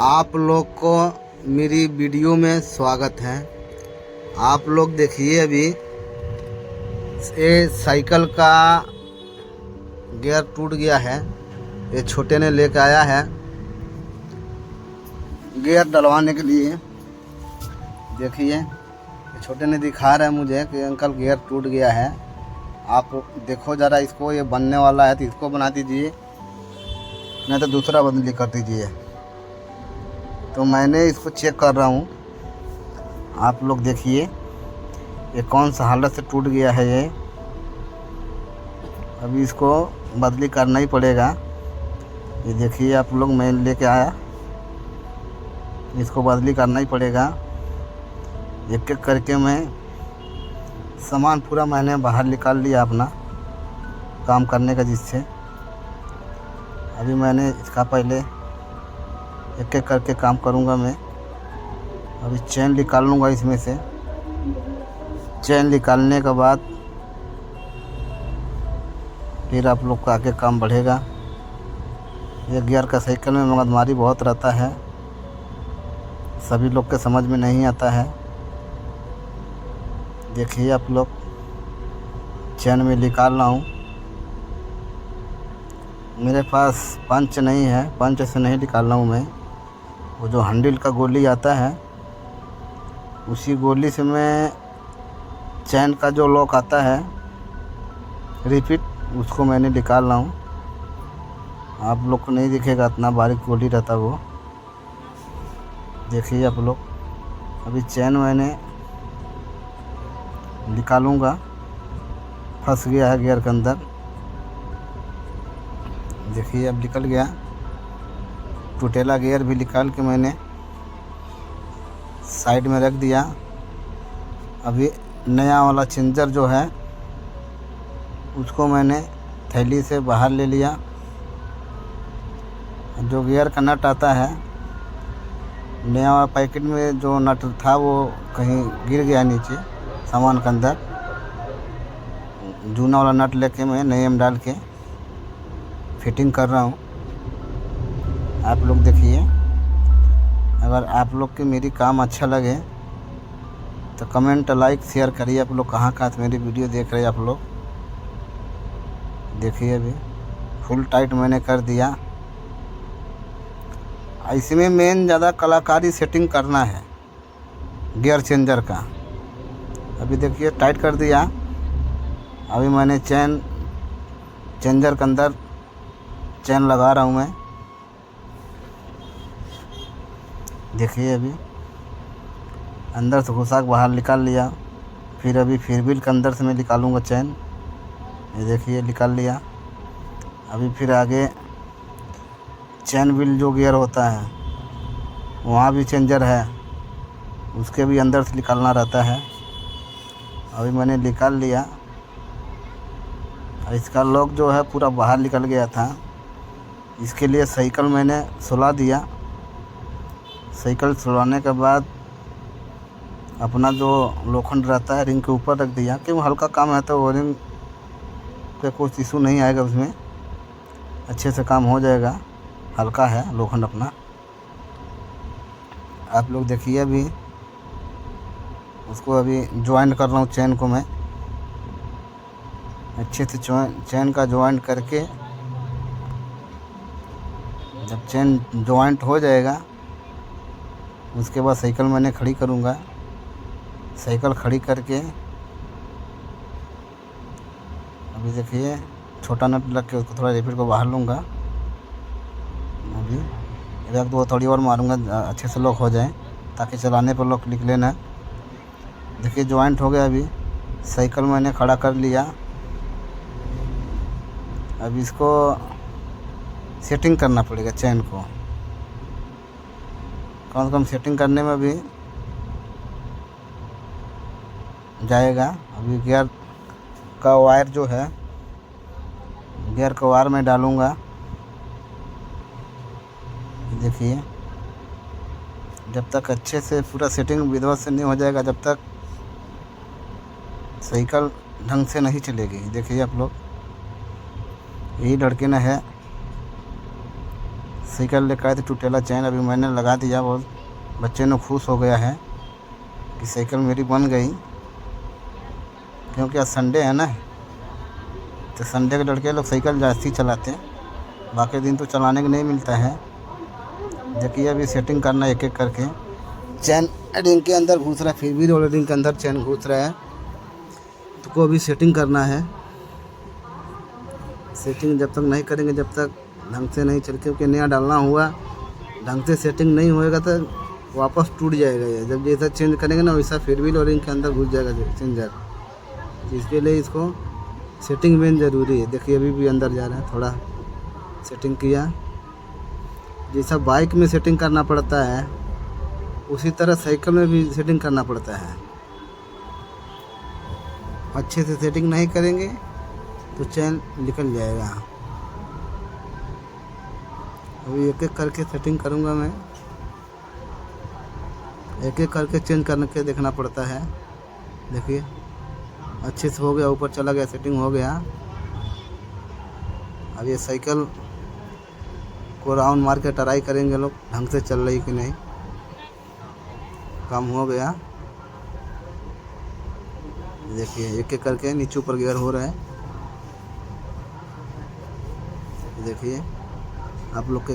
आप लोग को मेरी वीडियो में स्वागत है। आप लोग देखिए, अभी ये साइकिल का गियर टूट गया है। ये छोटे ने लेकर आया है गियर डलवाने के लिए। देखिए, ये छोटे ने दिखा रहा है मुझे कि अंकल गियर टूट गया है। आप देखो ज़रा इसको, ये बनने वाला है तो इसको बना दीजिए, नहीं तो दूसरा बदली कर दीजिए। तो मैंने इसको चेक कर रहा हूँ। आप लोग देखिए ये कौन सा हालत से टूट गया है। ये अभी इसको बदली करना ही पड़ेगा। ये देखिए आप लोग, मैं लेके आया, इसको बदली करना ही पड़ेगा। एक एक करके मैं सामान पूरा मैंने बाहर निकाल लिया अपना काम करने का, जिससे अभी मैंने इसका पहले एक एक करके काम करूँगा। मैं अभी चेन निकाल लूँगा इसमें से। चेन निकालने के बाद फिर आप लोग का आगे काम बढ़ेगा। ये गियर का साइकिल में मगजमारी बहुत रहता है, सभी लोग के समझ में नहीं आता है। देखिए आप लोग, चेन में निकाल रहा हूँ। मेरे पास पंच नहीं है, पंच से नहीं निकाल रहा हूँ मैं। वो जो हैंडल का गोली आता है, उसी गोली से मैं चैन का जो लॉक आता है रिपीट, उसको मैंने निकाल रहा हूँ। आप लोग को नहीं दिखेगा, इतना बारीक गोली रहता वो। देखिए आप लोग, अभी चैन मैंने निकालूँगा। फंस गया है गियर के अंदर। देखिए अब निकल गया। टूटेला गियर भी निकाल के मैंने साइड में रख दिया। अभी नया वाला चेंजर जो है उसको मैंने थैली से बाहर ले लिया। जो गियर का नट आता है, नया वाला पैकेट में जो नट था वो कहीं गिर गया नीचे सामान के अंदर। जूना वाला नट लेके मैं नए में डाल के फिटिंग कर रहा हूँ। आप लोग देखिए, अगर आप लोग के मेरी काम अच्छा लगे तो कमेंट, लाइक, शेयर करिए। आप लोग कहाँ से मेरी वीडियो देख रहे हैं आप लोग। देखिए अभी फुल टाइट मैंने कर दिया। इसमें मेन ज़्यादा कलाकारी सेटिंग करना है गियर चेंजर का। अभी देखिए टाइट कर दिया। अभी मैंने चेंजर के अंदर चैन लगा रहा हूँ मैं। देखिए अभी अंदर से घुसा के बाहर निकाल लिया। फिर अभी व्हील के अंदर से मैं निकालूँगा चैन। ये देखिए निकाल लिया। अभी फिर आगे चैन व्हील जो गियर होता है, वहाँ भी चेंजर है, उसके भी अंदर से निकालना रहता है। अभी मैंने निकाल लिया। इसका लॉक जो है पूरा बाहर निकल गया था। इसके लिए साइकिल मैंने सुला दिया। साइकिल सुलाने के बाद अपना जो लोखंड रहता है रिंग के ऊपर रख दिया, क्योंकि हल्का काम है तो वो रिंग पे कुछ इशू नहीं आएगा, उसमें अच्छे से काम हो जाएगा। हल्का है लोखंड अपना। आप लोग देखिए, अभी उसको अभी ज्वाइंट कर रहा हूँ चैन को मैं अच्छे से। चैन का ज्वाइंट करके जब चैन ज्वाइंट हो जाएगा, उसके बाद साइकिल मैंने खड़ी करूँगा। साइकिल खड़ी करके अभी देखिए छोटा नट लग के उसको थोड़ा रिपीट को बाहर लूँगा। अभी रख दो, थोड़ी और मारूँगा अच्छे से लॉक हो जाए, ताकि चलाने पर लॉक निकले ना। देखिए ज्वाइंट हो गया। अभी साइकिल मैंने खड़ा कर लिया। अब इसको सेटिंग करना पड़ेगा चैन को। कम से कम सेटिंग करने में भी जाएगा। अभी गियर का वायर जो है, गियर का वायर में डालूँगा। देखिए जब तक अच्छे से पूरा सेटिंग विधिवत से नहीं हो जाएगा, जब तक साइकिल ढंग से नहीं चलेगी। देखिए आप लोग, यही लड़के ने है साइकिल लेकर आए थे टूटेला चैन, अभी मैंने लगा दिया। बहुत बच्चे ने खुश हो गया है कि साइकिल मेरी बन गई, क्योंकि आज संडे है ना, तो संडे के लड़के लोग साइकिल जास्ती चलाते हैं, बाकी दिन तो चलाने को नहीं मिलता है। देखिए अभी सेटिंग करना एक एक करके। चैन रिंग के अंदर घुस रहा है, फिर भी रोलर रिंग के अंदर चैन घुस रहा है, तो को अभी सेटिंग करना है। सेटिंग जब तक नहीं करेंगे, जब तक ढंग से नहीं चल, क्योंकि नया डालना हुआ, ढंग से सेटिंग नहीं होएगा तो वापस टूट जाएगा ये। जब जैसा चेंज करेंगे ना वैसा फिर भी रोलरिंग के अंदर घुस जाएगा चेंजर। इसके लिए इसको सेटिंग मेन ज़रूरी है। देखिए अभी भी अंदर जा रहा है, थोड़ा सेटिंग किया। जैसा बाइक में सेटिंग करना पड़ता है उसी तरह साइकिल में भी सेटिंग करना पड़ता है। अच्छे से सेटिंग नहीं करेंगे तो चैन निकल जाएगा। अभी एक एक करके सेटिंग करूँगा मैं, एक एक करके चेंज करके देखना पड़ता है। देखिए अच्छे से हो गया, ऊपर चला गया, सेटिंग हो गया। अब ये साइकिल को राउंड मार के ट्राई करेंगे लोग ढंग से चल रही कि नहीं। काम हो गया। देखिए एक एक करके नीचे ऊपर गियर हो रहा है। देखिए आप लोग के